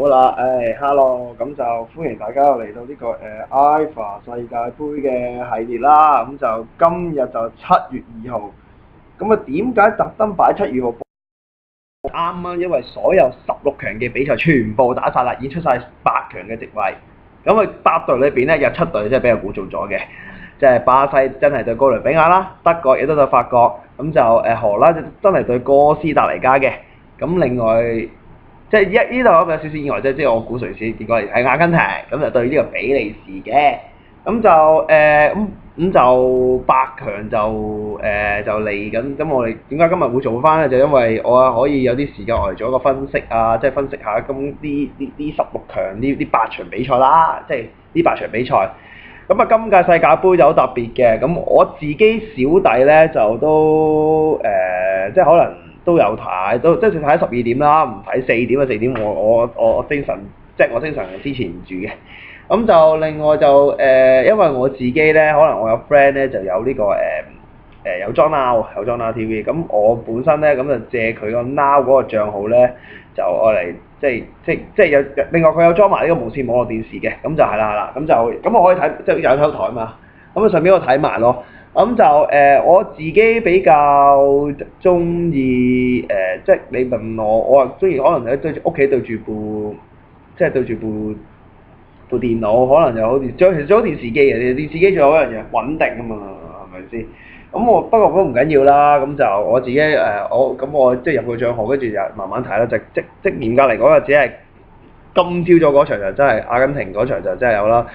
好啦，hello，咁就歡迎大家嚟到呢個IFA 世界盃嘅系列啦。咁就今日就7月2號，咁啊點解特登擺7月2號播？啱啊，因為所有16強嘅比賽全部打晒啦，已經出晒8強嘅席位。咁啊8隊裏邊咧有7隊真係俾人估中咗嘅，即係巴西真係對哥倫比亞啦，德國亦都對法國，咁就荷蘭真係對哥斯達黎加嘅。咁另外即係呢度有少少意外啫，即係我估瑞士，結果係阿根廷，咁就對呢個比利時嘅，咁就就8強就嚟緊，咁我哋點解今日會做翻咧？就因為我可以有啲時間我嚟做一個分析啊，即係分析下咁呢16強呢8場比賽啦，即係呢8場比賽。咁啊，今屆世界盃就好特別嘅，咁我自己小弟咧就都即係可能。都有睇，都即係睇12點啦，唔睇4點啊！4點我精神，即係我精神支持唔住嘅。咁就另外就因為我自己咧，可能我有 friend 咧就有呢個有裝 Now TV，咁我本身咧咁就借佢個 Now 嗰個賬號咧，就愛嚟即係有另外佢有裝埋呢個無線網絡電視嘅，咁就係啦，咁我可以睇即係有收台嘛，咁啊順便我睇埋咯。咁就我自己比較中意即係你問我話中意可能喺對住屋企對住部，即係對住部電腦，可能就好似其實做電視機嘅，電視機仲有一樣嘢穩定啊嘛，係咪先？咁我不過都唔緊要啦，咁就我自己我即係入個賬號，跟住就慢慢睇啦，即嚴格嚟講就只係今朝早嗰場就真係阿根廷嗰場就真係有啦。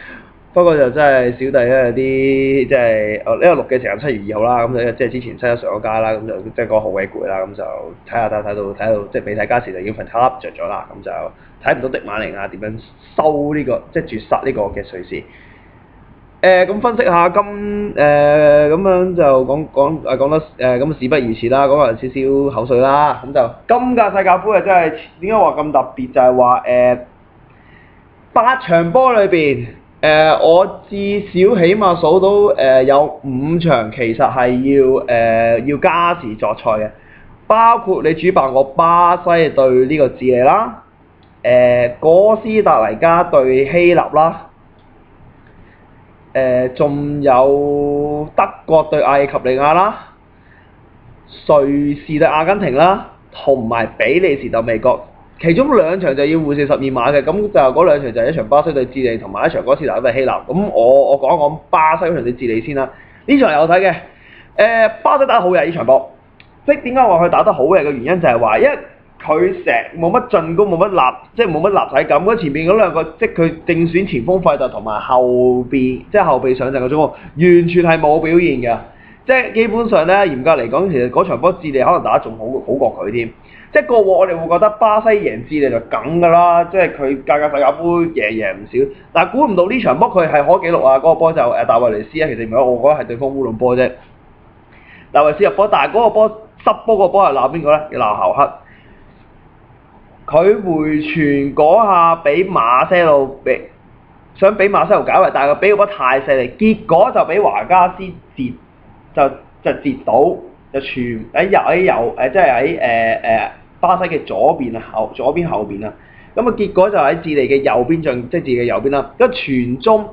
不過就真係小弟咧有啲即係呢個錄嘅時間7月2號啦，咁就即係之前7一上咗街啦，咁就即係個好鬼攰啦，咁就睇到即係比睇加時就已經瞓瞌着咗啦，咁就睇唔到迪馬尼亞點樣收呢個即係絕殺呢個嘅瑞士。咁分析下咁樣就講得咁事不宜遲啦，講下少少口水啦，咁就今屆世界盃啊真係點解話咁特別？就係話8場波裏邊。我至少起碼數到有5場其實係要加時作賽嘅，包括你主辦國巴西對呢個智利啦，哥斯達黎加對希臘啦，仲有德國對阿爾及利亞啦，瑞士對阿根廷啦，同埋比利時對美國。其中2場就要互射12碼嘅，咁就嗰2場就係一場巴西對智利，同埋一場哥斯達黎加對希臘。咁我講一講巴西嗰場對智利先啦。呢場有睇嘅，巴西打得好嘅呢場波。即係點解話佢打得好嘅原因就係話，因為佢成冇乜進攻，冇乜即係冇乜立體感。咁前面嗰2個，即係佢正選前鋒費特同埋後備上陣嘅中鋒，完全係冇表現嘅。即係基本上咧，嚴格嚟講，其實嗰場波智利可能打得仲好過佢添。即係過往我哋會覺得巴西贏智利就梗㗎啦，即係佢屆世界盃贏唔少，但係估唔到呢場波佢係開紀錄啊！嗰個波就達維尼斯啊，其實唔係我覺得係對方烏龍波啫。達維斯入波，但係嗰個波濕波個波係鬧邊個咧？鬧侯克。佢回傳嗰下俾馬西路想俾馬西路解圍，但係佢俾個波太細力，結果就俾華加斯截截到，就傳喺即係喺巴西嘅左邊後邊啊，咁啊結果就喺智利嘅右邊即係智利嘅右邊啦，咁傳中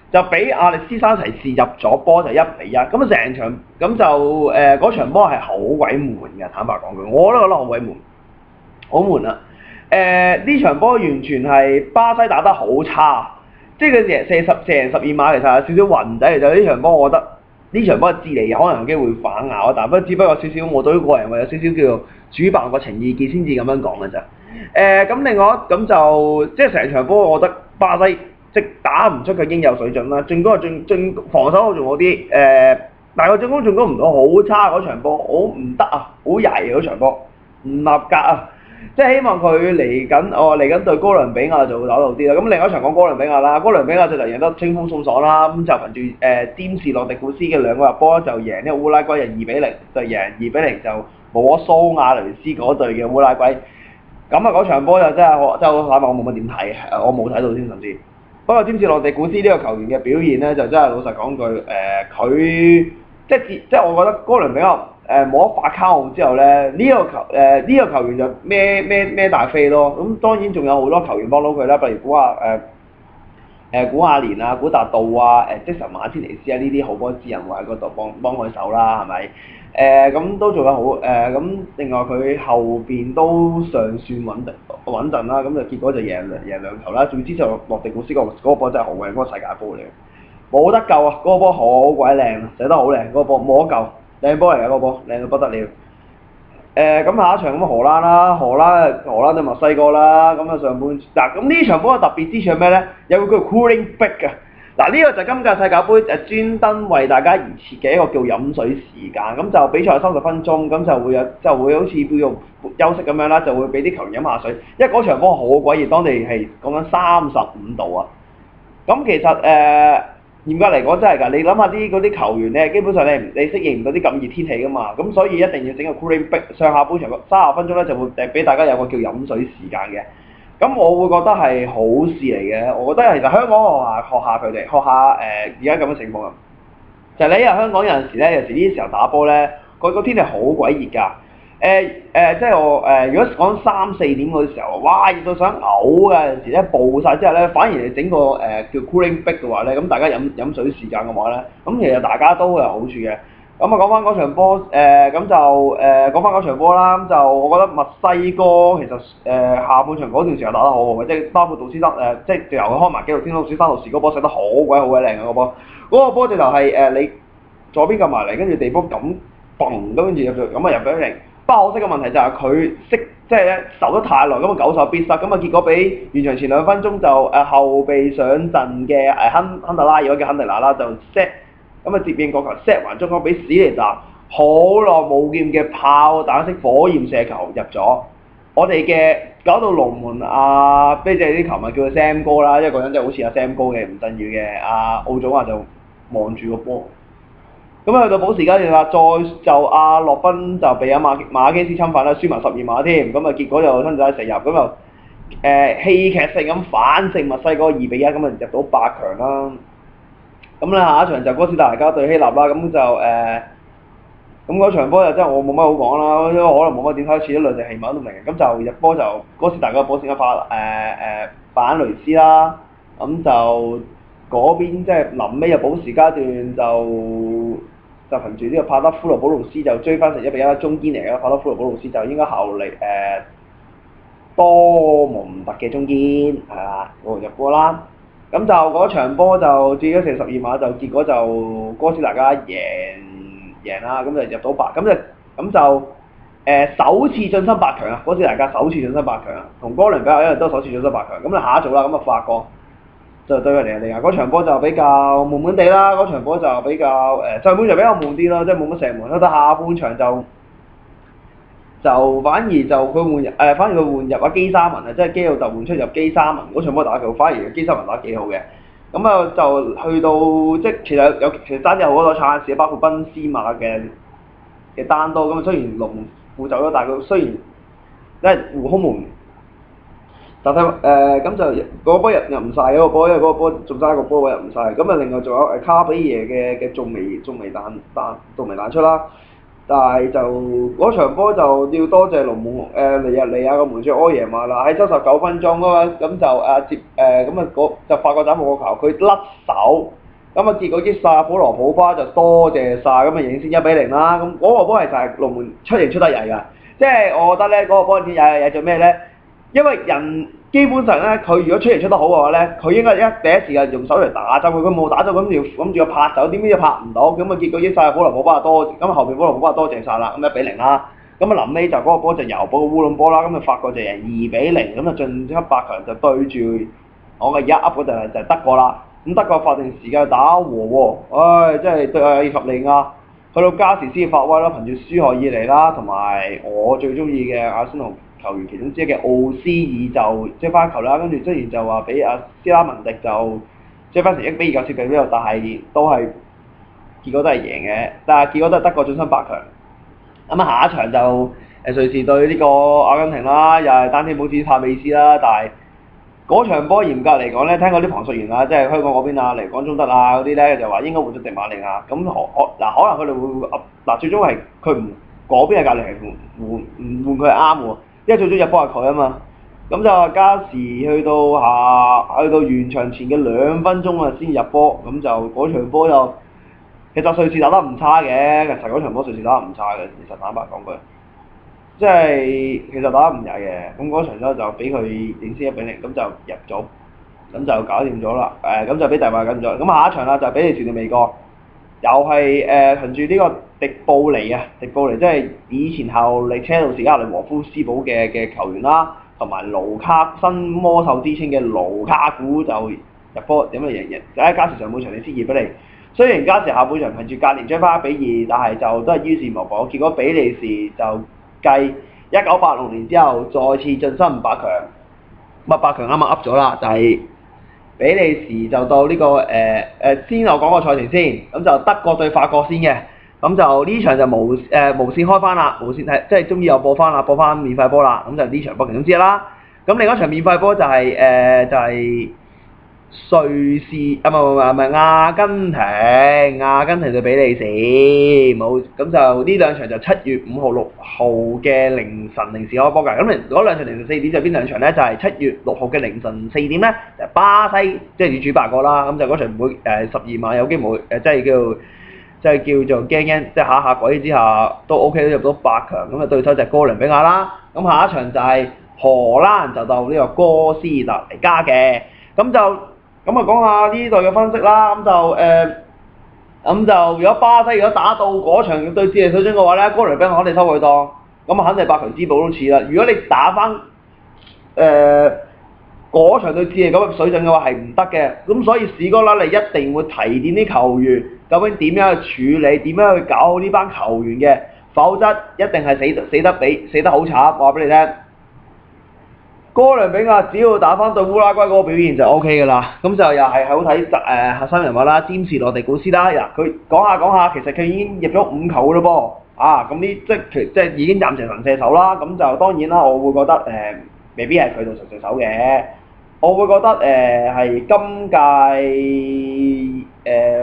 就俾亞歷斯山齊士入咗波就1-1，咁啊成場咁就嗰場波係好鬼悶嘅，坦白講句，我都覺得好鬼悶，好悶啊！呢場波完全係巴西打得好差，即係佢射12碼其實有少少暈仔，就呢場波我覺得。呢場波智利可能有機會反咬，但係只不過少少，我對於個人話有少少叫做主辦個情意結先至咁樣講嘅咋。咁另外咁就即係成場波，我覺得巴西即打唔出佢應有水準啦。進攻防守仲好啲，但係個進攻唔到好差嗰場波，好唔得啊，好曳啊嗰場波，唔合格啊！即係希望佢嚟緊對哥倫比亞就會打到啲啦。咁另外一場講哥倫比亞啦，哥倫比亞就贏得清風送爽啦。咁就憑住詹士洛迪古斯嘅2個入波就贏呢個烏拉圭，就2-0，就贏2-0就冇咗蘇亞雷斯嗰隊嘅烏拉圭。咁啊嗰場波就真係我冇乜點睇，我冇睇到先甚至。不過詹士洛迪古斯呢個球員嘅表現咧，就真係老實講句，佢即係我覺得哥倫比亞冇咗法卡奧之後咧，呢個球員就孭大飛咯。咁當然仲有好多球員幫到佢啦，例如古亞連啊、古達道啊、即神馬天尼斯啊呢啲好波之人會喺嗰度幫佢手啦，係咪？咁都做得好咁另外佢後邊都尚算穩陣啦，咁就結果就贏兩球啦。總之就洛迪古斯嗰個波真係好嘅，嗰個世界盃嚟嘅，冇得救啊！嗰個波好鬼靚啊，射得好靚，嗰個波冇得救，靚波嚟嘅嗰個波，靚到不得了。咁下一場咁荷蘭啦，荷蘭對墨西哥啦，咁啊上半嗱咁呢場波嘅特別之處係咩咧？有個叫 cooling break 嘅，嗱呢個就今屆世界盃就專登為大家而設嘅一個叫飲水時間，咁就比賽30分鐘，咁就會好似叫做休息咁樣啦，就會俾啲球員飲下水，因為嗰場波好鬼熱，當地係講緊35度啊，咁其實嚴格嚟講真係㗎，你諗下嗰啲球員咧，基本上你適應唔到啲咁熱天氣㗎嘛，咁所以一定要整個 cooling break，上下半場30分鐘咧就會俾大家有個叫飲水時間嘅，咁我會覺得係好事嚟嘅，我覺得其實香港學下佢哋，學下而家咁嘅情況啊，就係你因為香港有陣時咧，有時呢啲時候打波咧，個天氣好鬼熱㗎。即係我如果講3、4點嗰時候，哇熱到想嘔㗎，有陣時咧暴曬之後咧，反而你整個叫 cooling break嘅話咧，咁大家飲水時間嘅話咧，咁其實大家都有好處嘅。咁啊講翻嗰場波，咁就講翻嗰場波啦，咁就我覺得墨西哥其實下半場嗰段時間打得好好嘅，即係包括杜斯山即係由佢開埋紀錄天杜斯山路士嗰波射得好鬼靚嘅嗰波，嗰個波直頭係你左邊撳埋嚟，跟住地波咁嘣，跟住入咗嚟。不過可惜嘅問題就係佢即係咧守得太耐，咁啊久守必失，咁啊結果俾完場前2分鐘就後備上陣嘅亨特拉，如果叫亨特拿啦，就 set 咁啊接應角球 set 還中間俾史尼達，好耐冇見嘅炮彈式火焰射球入咗，我哋嘅搞到龍門即係啲球迷叫佢 Sam 哥啦，因為個人真係好似阿 Sam 哥嘅吳鎮宇嘅奧祖亞就望住個波。咁去到補時階段啦，再就洛賓就被馬基斯侵犯啦，輸埋12碼添，咁啊結果就吞咗射入，咁就戲劇性咁反勝墨西哥2-1，咁啊入到8強啦。咁咧下一場就哥斯達黎加對希臘啦，咁就咁嗰場波就真係我冇乜好講啦，因為可能冇乜點睇，似咗兩隻戲碼都明嘅。咁就入波就哥斯達黎加波先一發拜恩雷斯啦，咁就嗰邊即係臨尾嘅補時階段就憑住呢個帕德夫羅保魯斯就追翻成1-1啦，中堅嚟嘅帕德夫羅保魯斯就應該後嚟多蒙特嘅中堅係啦，入波啦。咁就嗰場波就至咗射12碼，就結果就哥斯達黎加贏啦，咁就入到8，咁就首次晉身8強啊！哥斯達黎加首次晉身8強啊，同哥倫比亞一樣都首次晉身8強。咁就下一組啦，咁啊法國就對佢尼日利亞嗰場波就比較悶地啦，嗰場波就比較上半場比較悶啲咯，即係冇乜射門，到下半場就反而就佢換入阿基沙文啊，即係基奧特換出入基沙文嗰場波打幾好，反而基沙文打幾好嘅。咁啊就去到即係其實爭有好多찬스，包括賓斯馬嘅單刀，咁雖然龍門走咗，但係佢雖然即係護空門。但係咁就嗰波入唔晒嗰個波，因為嗰個波仲差一個波位入唔晒。咁啊另外仲有卡比耶嘅仲未彈出啦。但係就嗰場波就要多謝龍門尼日利亞個門將柯耶馬啦，喺79分鐘啊，咁就就法國打冇個球，佢甩手，咁啊結果啲薩普羅普巴就多謝晒，咁啊贏先1-0啦。咁嗰個波係就係龍門出得曳㗎，即係我覺得咧嗰個波有做咩咧？因為人基本上咧，佢如果出得好嘅話咧，佢應該第一時間用手嚟打針，佢冇打針咁要拍走，點知又拍唔到，咁啊結果益晒保羅普巴多，咁後邊保羅普巴多謝晒啦，咁1-0啦，咁啊臨尾就嗰個波就由保個烏龍波啦，咁啊法國就贏2-0，咁啊晉級8強就對住我嘅而家噏嗰陣就係德國啦，咁德國法定時間打和喎，真係對阿爾及利亞去到加時先發威啦，憑住舒荷爾尼啦，同埋我最中意嘅阿仙奴球員其中之一嘅奧斯爾就追翻球啦，跟住雖然就話俾阿斯拉文迪就追翻成1-2嘅設計之後，但係都係結果都係贏嘅，但係結果都係德國晉身8強。咁啊下一場就瑞士對呢個阿根廷啦，又係單天保子帕美斯啦，但係嗰場波嚴格嚟講咧，聽嗰啲旁述員啊，即係香港嗰邊啊，嚟廣中德啊嗰啲咧，就話應該換咗迪馬利亞。咁可能佢哋會最終係佢唔嗰邊嘅教練係唔換佢係啱喎，因為最終入波係佢啊嘛。咁就話加時去到完場前嘅2分鐘啊先入波，咁就嗰場波就其實瑞士打得唔差嘅，其實嗰場波瑞士打得唔差嘅，其實坦白講句。即係其實打得唔曳嘅，咁嗰場就俾佢領先1-0，咁就入咗，咁就搞掂咗啦。咁就俾大馬緊咗。咁下一場啦，就比利時對美國，又係憑住呢個迪布尼即係以前效力車路士加利禾夫斯堡嘅球員啦，同埋盧卡新魔獸之稱嘅盧卡古就入波，點樣贏？加時上半場你先2-0。雖然加時下半場憑住格連將翻1-2，但係就都係於事無補。結果比利時就繼1986年之後再次晉身8強，8強啱啱噏咗啦，就係比利時就到呢先我講個賽程先，咁就德國對法國先嘅，咁就呢場就無線開翻啦，無線係即係中意又播翻免費波啦，咁就呢場波其中之一啦。咁另一場免費波就係瑞士唔係阿根廷對比利時冇，咁就呢兩場就7月5號、6號嘅凌晨0時開波㗎。咁嗰兩場凌晨4點就邊兩場咧？就係7月6號嘅凌晨4點咧，就係巴西即係要主8個啦。咁就嗰場唔會12碼有機會即係叫做驚，即係下鬼之下都 OK 都入到8強。咁啊對手就係哥倫比亞啦。咁下一場就係荷蘭就到呢個哥斯達黎加嘅。咁啊講下呢隊嘅分析啦，咁就如果巴西打到嗰場對智利水準嘅話咧，哥倫比亞肯定收佢檔，咁啊肯定8強之寶都似啦。如果你打翻嗰場對智利咁嘅水準嘅話係唔得嘅，咁所以史哥拉利一定會提點啲球員究竟點樣去處理，點樣去搞好呢班球員嘅，否則一定係死得好慘，話俾你聽。哥倫比亞只要打翻對烏拉圭嗰個表現就 O K 㗎啦，咁就又係好睇核心人物啦，詹士羅迪古斯啦，佢講下，其實佢已經入咗5球㗎咯噃，咁呢即係已經暫成神射手啦，咁就當然啦，我會覺得未必係佢做神射手嘅，我會覺得係今屆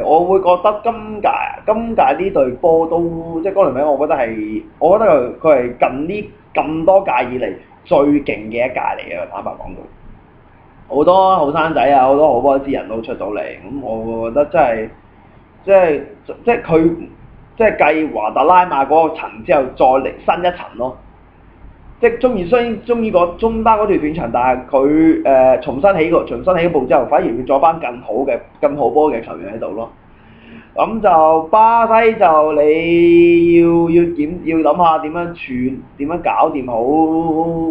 我會覺得今屆呢隊波都即係哥倫比亞，我覺得佢係近呢咁多屆以嚟最勁嘅一屆嚟嘅，坦白講句，好多後生仔好多好波之人都出到嚟，咁我覺得即係佢即係繼華特拉馬嗰個層之後再嚟新一層咯，即係中意個中單嗰條短場，但係佢重新起步之後，反而會做翻更好波嘅球員喺度咯。咁就巴西就你要諗下點樣搞掂好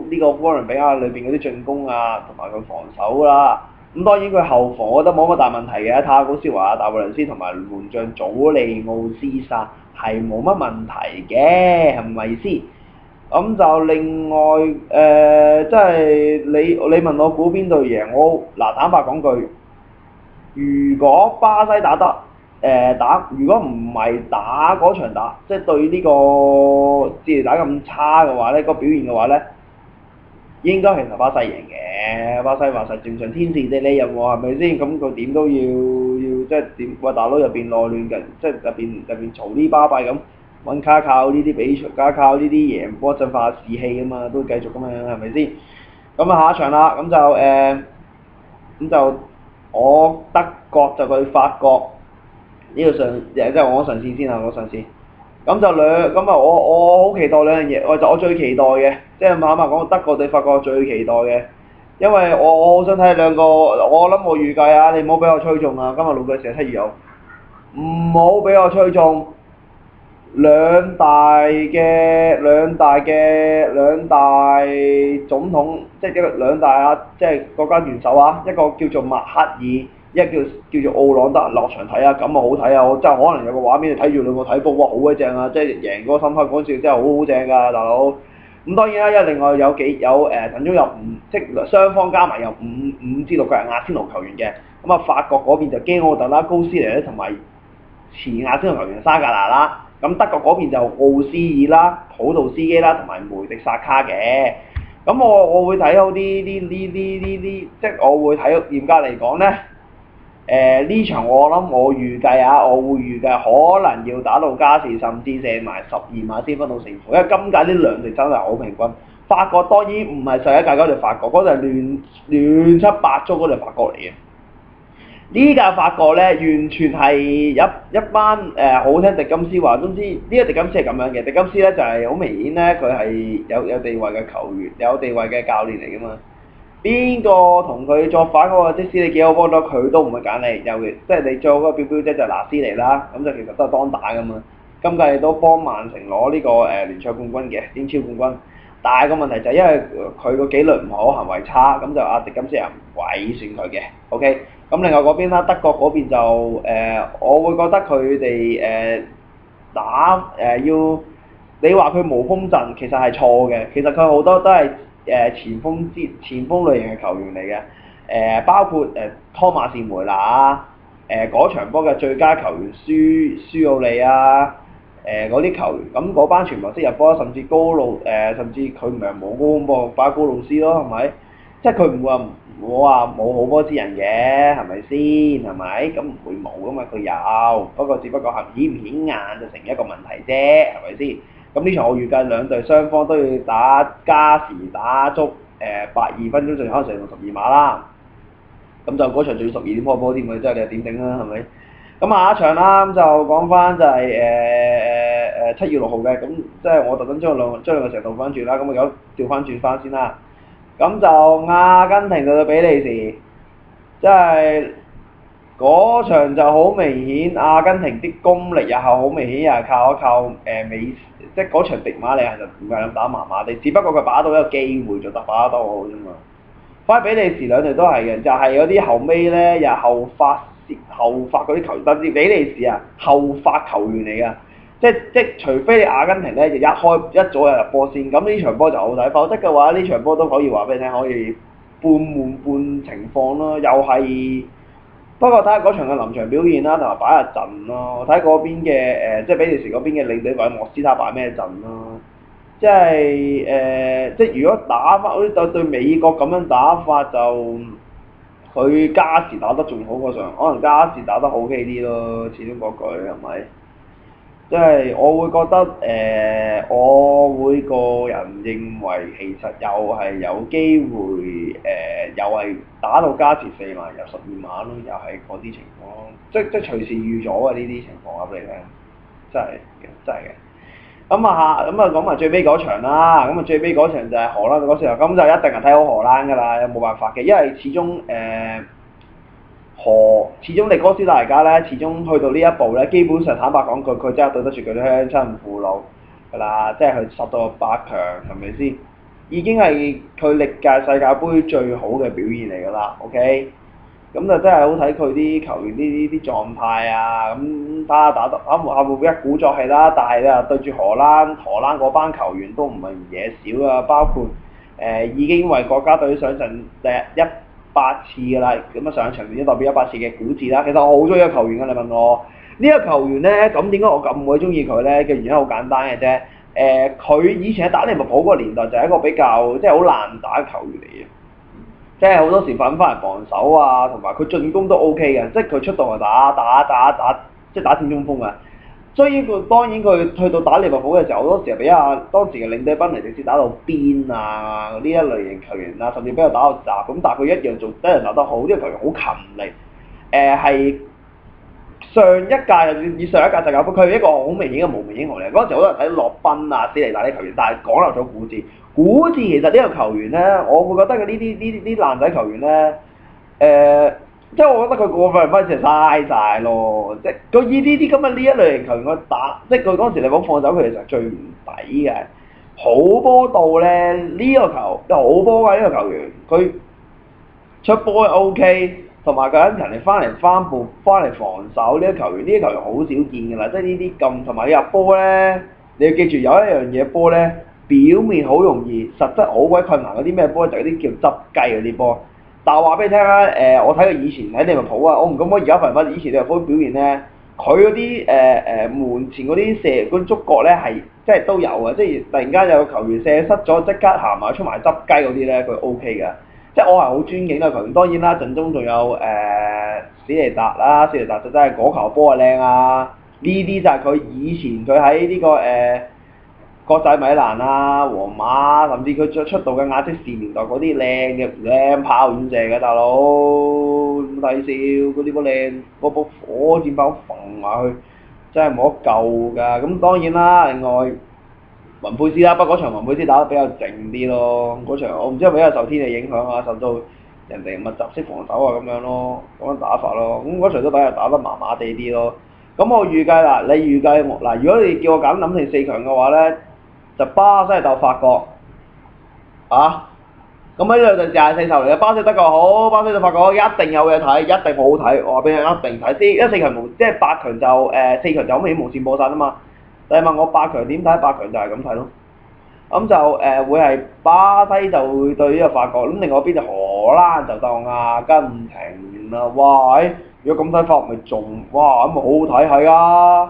呢個哥倫比亞裏邊嗰啲進攻啊，同埋佢防守啦。咁當然佢後防我覺得冇乜大問題嘅，塔古斯華、大衛倫斯同埋門將祖利奧斯薩係冇乜問題嘅，係咪先？咁就另外即係你問我估邊隊贏，坦白講句，如果巴西打得如果唔係打嗰場即係對呢個智利打咁差嘅話咧，個表現嘅話咧，應該其實巴西贏嘅。巴西話實正常天時地利人和係咪先？咁佢點都要即係點？喂大佬入邊內亂嘅，即係入邊嘈啲巴閉咁，揾卡靠呢啲比賽，靠呢啲贏波振化士氣啊嘛，都繼續咁樣係咪先？咁下一場啦，咁就我德國就對法國。呢個即係我上線先啊，我上線。我好期待兩樣嘢，我最期待嘅，即係坦白講，德國對法國最期待嘅，因為我好想睇兩個，我預計啊，你唔好俾我吹中啊，今日錄嘅時候7月有，唔好俾我吹中兩大總統，即係兩大即係國家元首啊，一個叫做默克爾。一叫做奧朗德落場睇啊，咁啊好睇啊！我真係可能有個畫面你睇住兩個睇波，哇好鬼正啊！即係贏嗰個心開嗰陣真係好正㗎，大佬。咁當然啦，因為另外有陣中有即係雙方加埋有5至6個人阿仙奴球員嘅。咁法國嗰邊就基奧特啦、高斯尼咧，同埋前阿仙奴球員沙格拿啦。咁德國嗰邊就奧斯爾啦、普杜斯基啦，同埋梅迪薩卡嘅。咁我會睇好啲，即係我會睇嚴格嚟講咧。呢場我預計啊，我會預計可能要打到加時，甚至射埋12碼先分到勝負，因為今屆呢兩隊真係好平均。法國當然唔係上一屆嗰隊法國，嗰隊亂七八糟嗰隊法國嚟嘅。呢屆法國咧，完全係一班好聽迪金斯話，總之呢個迪金斯係咁樣嘅。迪金斯咧就係好明顯咧，佢係有地位嘅球員，有地位嘅教練嚟噶嘛。邊個同佢作反嗰個，即使你幾好波都，佢都唔會揀你。尤其即係你最好嗰個表姐就係拿斯尼啦，咁就其實都係當打噶嘛。今屆都幫曼城攞呢個聯賽冠軍嘅英超冠軍，但係個問題就係因為佢個紀律唔好，行為差，咁就阿迪金斯人委選佢嘅。OK，咁另外嗰邊啦，德國嗰邊就我會覺得佢哋打要你話佢無鋒陣，其實係錯嘅。其實佢好多都係前鋒類型嘅球員嚟嘅，包括湯馬士梅拿嗰場波嘅最佳球員舒奧利啊，嗰啲球員，咁嗰班全部識入波，甚至甚至佢唔係冇高空波，擺高路斯咯，係咪？即係佢唔會話冇好波之人嘅，係咪先？係咪？咁唔會冇噶嘛，佢有，不過只不過係顯唔顯眼就成一個問題啫，係咪先？咁呢場我預計兩隊雙方都要打加時打足82分鐘，就可能射到12碼啦。咁就嗰場仲要12點開波添，真係你又點頂啦，係咪？咁下一場啦，咁就講翻就係7月6號嘅，咁即係我特登將兩個成日倒翻轉啦，咁我而家調翻轉翻先啦。咁就阿根廷對比利時，即係嗰場就好明顯，阿根廷啲功力又係好明顯，又係靠美，即係嗰場迪馬利亞就唔係咁打麻麻地，只不過佢把到一個機會就把得多好啫嘛。反而比利時兩隊都係嘅，就係嗰啲後尾咧又後發嗰啲球員，甚至比利時啊後發球員嚟㗎。即除非你阿根廷咧就一早就入波先，咁呢場波就好睇，否則嘅話呢場波都可以話俾你聽，可以半悶半情況咯，又係不過睇下嗰場嘅臨場表現啦，同埋擺下陣咯，睇嗰邊嘅即係比利時嗰邊嘅領隊或者莫斯塔擺咩陣咯，即係如果打翻好似對美國咁樣打法就佢加時打得仲好過上，可能加時打得 OK 啲咯，始終嗰句係咪？即係我會覺得我會個人認為其實又係有機會又係打到加時4碼入12碼咯，又係嗰啲情況，即隨時預咗嘅呢啲情況話俾你聽，真係嘅。咁講埋最尾嗰場啦，咁啊最尾嗰場就係荷蘭嗰時候，咁就一定係睇好荷蘭㗎啦，有冇辦法嘅，因為始終你哥斯達黎加咧，始終去到呢一步咧，基本上坦白講句，佢真係對得住佢啲鄉親父老㗎啦，即係佢殺到8強係咪先？已經係佢歷屆世界盃最好嘅表現嚟㗎啦 ，OK？咁就真係好睇佢啲球員啲狀態啊，咁打會唔會一鼓作氣啦？但係咧對住荷蘭嗰班球員都唔係唔嘢少啊，包括已經為國家隊上陣100次㗎啦，咁啊上場已經代表100次嘅古治啦。其實我好中意呢個球員㗎，你問我呢個球員咧，咁點解我咁鬼中意佢咧？嘅原因好簡單嘅啫，佢以前喺打利物浦嗰個年代就係一個比較即係好爛打嘅球員嚟嘅。即係好多時反翻嚟防守啊，同埋佢進攻都 OK 嘅，即係佢出到嚟打，即係打正中鋒啊。所以當然佢去到打利物浦嘅時候，好多時係俾當時嘅領隊賓尼迪斯打到邊啊，呢一類型球員啊，甚至俾佢打到閘咁，但係佢一樣做得人打得好，呢個球員好勤力，係以上一屆世界盃，佢係一個好明顯嘅無名英雄嚟。嗰陣時好多人睇洛賓啊、斯尼達啲球員，但係講漏咗古治。古治其實呢個球員咧，我會覺得佢呢啲爛仔球員咧，即係我覺得佢過分分就嘥晒咯。即係佢呢啲咁嘅呢一類型球員，佢打即係佢嗰陣時你講放走佢其實最唔抵嘅，好波到咧呢個球好波㗎呢個球員，佢出波又 OK。同埋佢喺人哋翻嚟防守呢啲球員，呢啲球員好少見㗎啦，即係呢啲咁同埋你入波咧，你要記住有一樣嘢波咧，表面好容易，實質好鬼困難嗰啲咩波就係啲叫執雞嗰啲波。但係我話俾你聽啦，我睇佢以前喺利物浦啊，我唔敢講而家份以前利物浦表現咧，佢嗰啲門前嗰啲射嗰啲觸角咧係即係都有啊，即係突然間有個球員射失咗，即刻行埋出埋執雞嗰啲咧，佢 O K 㗎。即係我係好尊敬呢個球員。當然啦，陣中仲有史尼達啦，史尼達就真係嗰球波啊靚啊！呢啲就係佢以前佢喺呢個國際米蘭啊、皇馬，甚至佢出道嘅亞積士年代嗰啲靚嘅靚炮遠射嘅大佬，唔睇笑嗰啲波靚，嗰波火箭炮揈埋去，真係冇得救㗎。咁當然啦，另外雲佩斯啦，不過嗰場雲佩斯打得比較靜啲咯。嗰場我唔知係咪因為受天氣影響啊，受到人哋密集式防守啊咁樣咯，咁樣打法咯。咁嗰場都比較打得麻麻地啲咯。咁我預計啦，你預計我嗱，如果你叫我揀諗定四強嘅話咧，就巴西鬥法國啊！咁喺呢度就廿四球嚟嘅，巴西德國好，巴西鬥法國一定有嘢睇，一定好好睇。我話俾你一定睇先，因為四強無即係八強就四強就好明顯無線播晒啦嘛。你問我八強點睇？八強就係咁睇咯。咁就會係巴西就會對呢個法國，咁另外一邊就荷蘭就鬥阿根廷啦。哇！如果咁睇法咪仲哇咁咪好好睇係啊！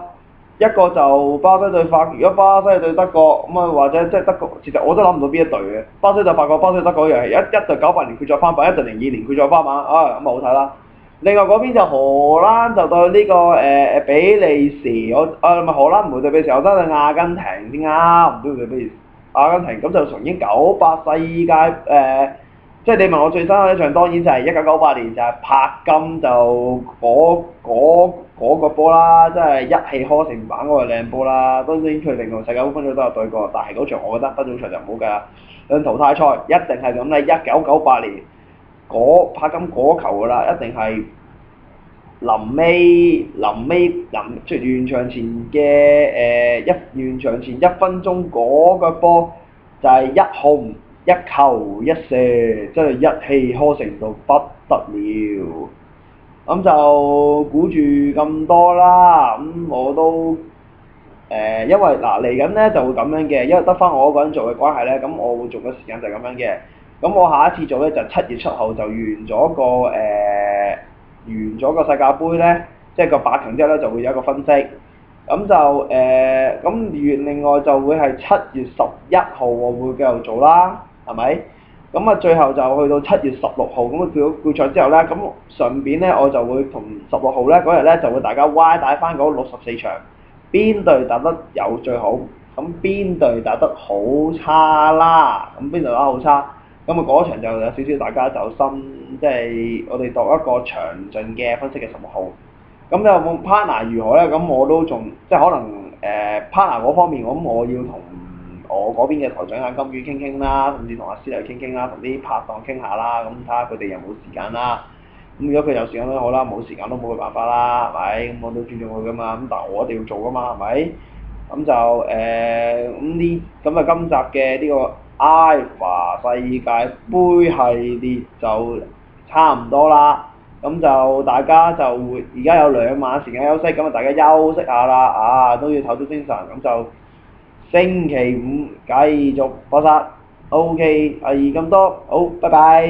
一個就巴西對法，如果巴西對德國咁啊，或者即係德國，其實我都諗唔到邊一隊嘅。巴西對法國，巴西對德國又係一隊98年決賽翻版，一隊02年決賽翻版，啊咁啊好睇啦。另外嗰邊就荷蘭就對呢個比利時，唔係荷蘭唔會對比利時，我真係阿根廷先啱，唔對比利時。阿根廷咁就重演98世界即係你問我最新嘅一場，當然就係1998年就係柏金就嗰個波啦，即係一氣呵成版嗰個靚波啦。當然佢另外世界盃分組都有對過，但係嗰場我覺得分組場就唔好計啦。兩淘汰賽一定係咁啦，1998年柏金嗰球㗎啦，一定係出完場前嘅完場前1分鐘嗰個波就係一控一球一射，真係一氣呵成到不得了。咁就估住咁多啦。咁我都因為嗱嚟緊咧就會咁樣嘅，因為得翻我一個人做嘅關係咧，咁我會做嘅時間就係咁樣嘅。咁我下一次做咧就7月7號就完咗個世界盃咧，即係個8強之後咧就會有一個分析。咁就另外就會係7月11號我會繼續做啦，係咪？咁啊最後就去到7月16號咁嘅決賽之後咧，咁順便咧我就會同16號咧嗰日咧就會大家歪帶翻嗰64場，邊隊打得有最好，咁邊隊打得好差啦，咁邊隊打得好差，咁啊嗰場就有少少大家就即係我哋度一個詳盡嘅分析嘅16號。咁有冇 partner 如何咧？咁我都仲即係可能partner 嗰方面，咁我要同我嗰邊嘅台長阿金魚傾傾啦，甚至同阿師弟傾傾啦，同啲拍檔傾下啦，咁睇下佢哋有冇時間啦。咁如果佢有時間都好啦，冇時間都冇佢辦法啦，係咪？咁我都尊重佢噶嘛。咁但係我一定要做噶嘛，係咪？咁就咁啊，今集嘅呢個 IFA 世界盃系列就差唔多啦。咁就大家就會而家有2晚時間休息，咁啊大家休息下啦，都要唞足精神，咁就星期5繼續搏殺。OK，係咁多，好，拜拜。